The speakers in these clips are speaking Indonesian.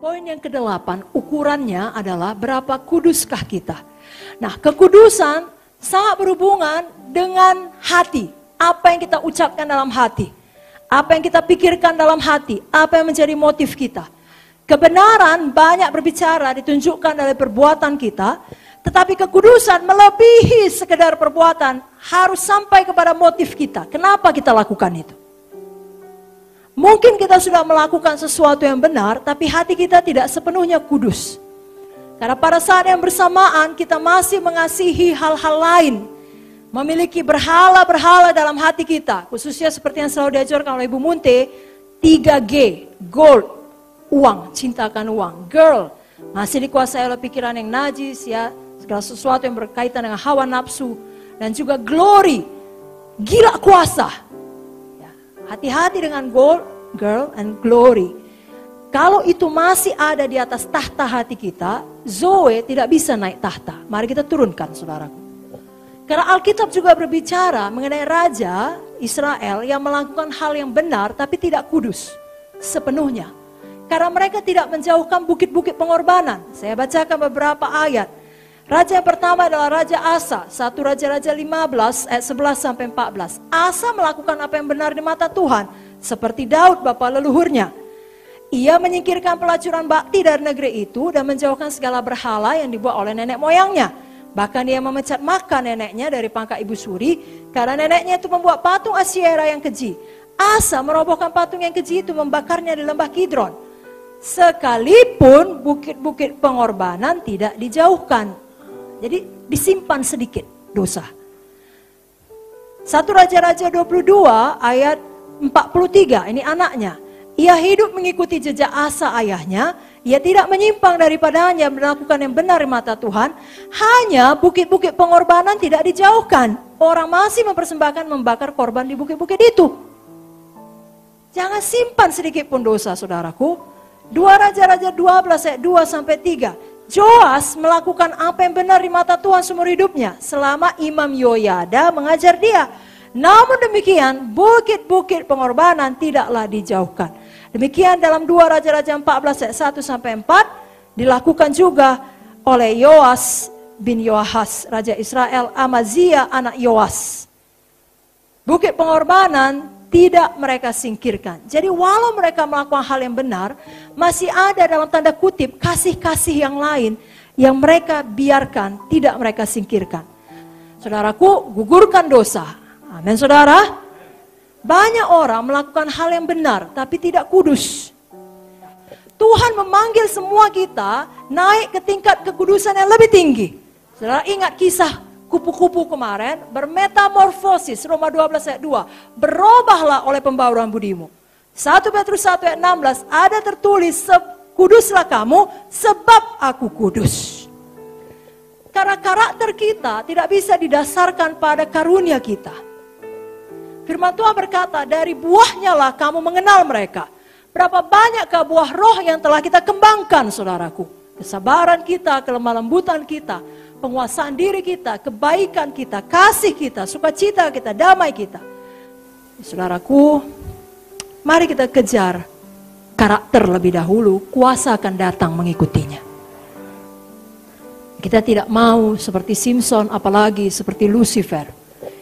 Poin yang ke-8, ukurannya adalah berapa kuduskah kita. Nah, kekudusan sangat berhubungan dengan hati. Apa yang kita ucapkan dalam hati. Apa yang kita pikirkan dalam hati. Apa yang menjadi motif kita. Kebenaran banyak berbicara ditunjukkan dari perbuatan kita. Tetapi kekudusan melebihi sekedar perbuatan. Harus sampai kepada motif kita. Kenapa kita lakukan itu? Mungkin kita sudah melakukan sesuatu yang benar, tapi hati kita tidak sepenuhnya kudus. Karena pada saat yang bersamaan kita masih mengasihi hal-hal lain. Memiliki berhala-berhala dalam hati kita. Khususnya seperti yang selalu diajarkan oleh Ibu Munte, 3G, gold, uang, cintakan uang. Girl, masih dikuasai oleh pikiran yang najis, ya, segala sesuatu yang berkaitan dengan hawa nafsu. Dan juga glory, gila kuasa. Hati-hati dengan gold, girl, and glory. Kalau itu masih ada di atas tahta hati kita, Zoe tidak bisa naik tahta. Mari kita turunkan, saudaraku. Karena Alkitab juga berbicara mengenai Raja Israel yang melakukan hal yang benar tapi tidak kudus sepenuhnya. Karena mereka tidak menjauhkan bukit-bukit pengorbanan. Saya bacakan beberapa ayat. Raja yang pertama adalah Raja Asa, 1 Raja-Raja 15 ayat 11 sampai 14. Asa melakukan apa yang benar di mata Tuhan, seperti Daud bapa leluhurnya. Ia menyingkirkan pelacuran bakti dari negeri itu dan menjauhkan segala berhala yang dibuat oleh nenek moyangnya. Bahkan ia memecat makan neneknya dari pangkat ibu suri, karena neneknya itu membuat patung Asyera yang keji. Asa merobohkan patung yang keji itu, membakarnya di lembah Kidron. Sekalipun bukit-bukit pengorbanan tidak dijauhkan. Jadi disimpan sedikit dosa. 1 Raja-Raja 22 ayat 43, ini anaknya. Ia hidup mengikuti jejak Asa ayahnya. Ia tidak menyimpang daripadanya, melakukan yang benar di mata Tuhan. Hanya bukit-bukit pengorbanan tidak dijauhkan. Orang masih mempersembahkan membakar korban di bukit-bukit itu. Jangan simpan sedikit pun dosa, saudaraku. 2 Raja-Raja 12 ayat 2 sampai 3. Joas melakukan apa yang benar di mata Tuhan seumur hidupnya selama Imam Yoyada mengajar dia. Namun demikian bukit-bukit pengorbanan tidaklah dijauhkan. Demikian dalam 2 Raja-Raja 14 ayat 1 sampai 4 dilakukan juga oleh Yoas bin Yoahas, Raja Israel, Amazia anak Yoas. Bukit pengorbanan tidak mereka singkirkan. Jadi walau mereka melakukan hal yang benar, masih ada dalam tanda kutip kasih-kasih yang lain yang mereka biarkan, tidak mereka singkirkan. Saudaraku, gugurkan dosa. Amin, saudara. Banyak orang melakukan hal yang benar tapi tidak kudus. Tuhan memanggil semua kita naik ke tingkat kekudusan yang lebih tinggi. Saudara ingat kisah kupu-kupu kemarin, bermetamorfosis, Roma 12 ayat 2. Berubahlah oleh pembauran budimu. 1 Petrus 1 ayat 16, ada tertulis, kuduslah kamu sebab aku kudus. Karena karakter kita tidak bisa didasarkan pada karunia kita. Firman Tuhan berkata, dari buahnya lah kamu mengenal mereka. Berapa banyakkah buah roh yang telah kita kembangkan, saudaraku. Kesabaran kita, kelemah lembutan kita, penguasaan diri kita, kebaikan kita, kasih kita, sukacita kita, damai kita. Saudaraku, mari kita kejar karakter lebih dahulu, kuasa akan datang mengikutinya. Kita tidak mau seperti Simpson, apalagi seperti Lucifer.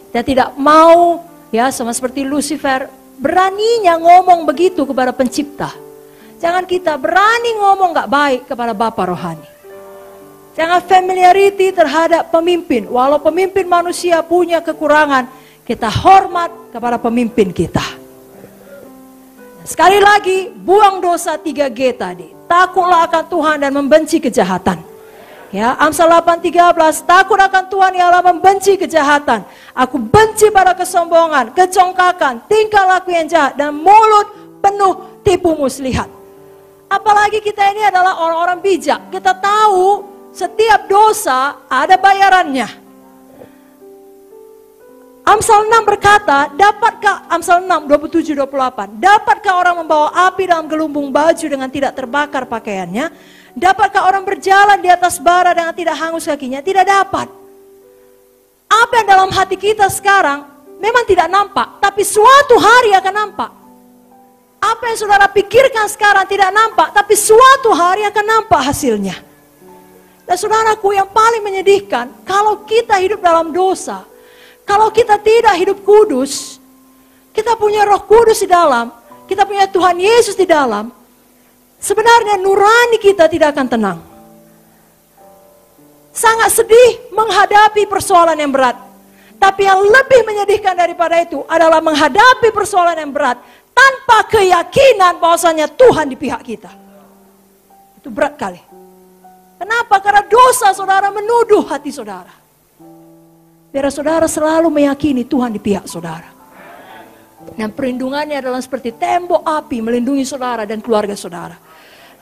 Kita tidak mau ya sama seperti Lucifer, beraninya ngomong begitu kepada pencipta. Jangan kita berani ngomong gak baik kepada Bapa rohani. Jangan familiarity terhadap pemimpin. Walau pemimpin manusia punya kekurangan, kita hormat kepada pemimpin kita. Sekali lagi, buang dosa 3G tadi. Takutlah akan Tuhan dan membenci kejahatan. Ya, Amsal 8:13, takut akan Tuhan ialah membenci kejahatan. Aku benci pada kesombongan, kecongkakan, tingkah laku yang jahat, dan mulut penuh tipu muslihat. Apalagi kita ini adalah orang-orang bijak. Kita tahu setiap dosa ada bayarannya. Amsal 6 berkata, dapatkah, Amsal 6, 27-28, dapatkah orang membawa api dalam gelumbung baju dengan tidak terbakar pakaiannya? Dapatkah orang berjalan di atas bara dengan tidak hangus kakinya? Tidak dapat. Apa yang dalam hati kita sekarang memang tidak nampak, tapi suatu hari akan nampak. Apa yang saudara pikirkan sekarang tidak nampak, tapi suatu hari akan nampak hasilnya. Dan saudaraku, yang paling menyedihkan, kalau kita hidup dalam dosa, kalau kita tidak hidup kudus, kita punya Roh Kudus di dalam, kita punya Tuhan Yesus di dalam, sebenarnya nurani kita tidak akan tenang. Sangat sedih menghadapi persoalan yang berat. Tapi yang lebih menyedihkan daripada itu adalah menghadapi persoalan yang berat tanpa keyakinan bahwasanya Tuhan di pihak kita. Itu berat kali. Kenapa? Karena dosa saudara menuduh hati saudara. Biar saudara selalu meyakini Tuhan di pihak saudara. Dan perlindungannya adalah seperti tembok api melindungi saudara dan keluarga saudara.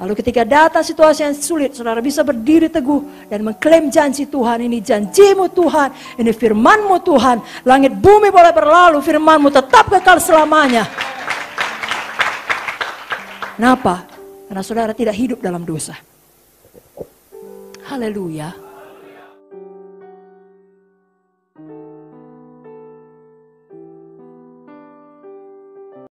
Lalu ketika datang situasi yang sulit, saudara bisa berdiri teguh dan mengklaim janji Tuhan. Ini janjimu Tuhan, ini firmanmu Tuhan. Langit bumi boleh berlalu, firmanmu tetap kekal selamanya. Kenapa? Karena saudara tidak hidup dalam dosa. Haleluya.